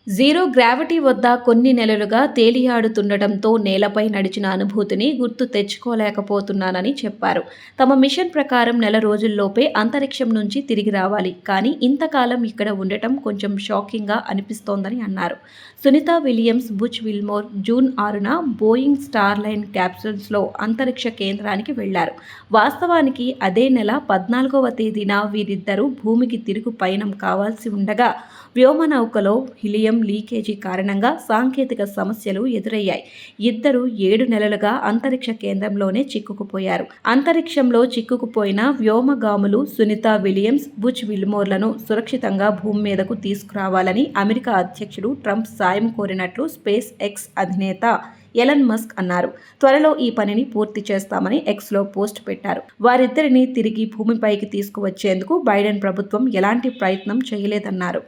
Zero gravity వద్ద కొన్ని నెలలుగా తేలియాడుతుండటంతో నేలపై నడిచిన అనుభూతిని గుర్తు తెచ్చుకోలేకపోతున్నానని చెప్పారు. తమ మిషన్ ప్రకారం నెల రోజుల్లోపే అంతరిక్షం నుంచి తిరిగి రావాలి. కానీ ఇంతకాలం ఇక్కడ ఉండటం కొంచెం షాకింగ్గా అనిపిస్తోందని అన్నారు. Sunita Williams, Butch Wilmore June 6న బోయింగ్ స్టార్లైన్ క్యాప్సూల్స్లో అంతరిక్ష కేంద్రానికి వెళ్లారు. వాస్తవానికి అదే నెల 14వ తేదీన వీరిద్దరూ భూమికి తిరుగు పయనం కావాల్సి ఉండగా వ్యోమనౌకలో హీలియం లీకేజీ కారణంగా సాంకేతిక సమస్యలు ఎదురయ్యాయి. ఇద్దరు 7 నెలలుగా అంతరిక్ష కేంద్రంలోనే చిక్కుకుపోయారు. అంతరిక్షంలో చిక్కుకుపోయిన వ్యోమగాములు సునీత విలియమ్స్, బుచ్ విల్మోర్లను సురక్షితంగా భూమి మీదకు తీసుకురావాలని అమెరికా అధ్యక్షుడు ట్రంప్ సాయం కోరినట్లు స్పేస్ ఎక్స్ అధినేత ఎలన్ మస్క్ అన్నారు. త్వరలో ఈ పనిని పూర్తి చేస్తామని ఎక్స్లో పోస్ట్ పెట్టారు. వారిద్దరిని తిరిగి భూమిపైకి తీసుకువచ్చేందుకు బైడెన్ ప్రభుత్వం ఎలాంటి ప్రయత్నం చేయలేదన్నారు.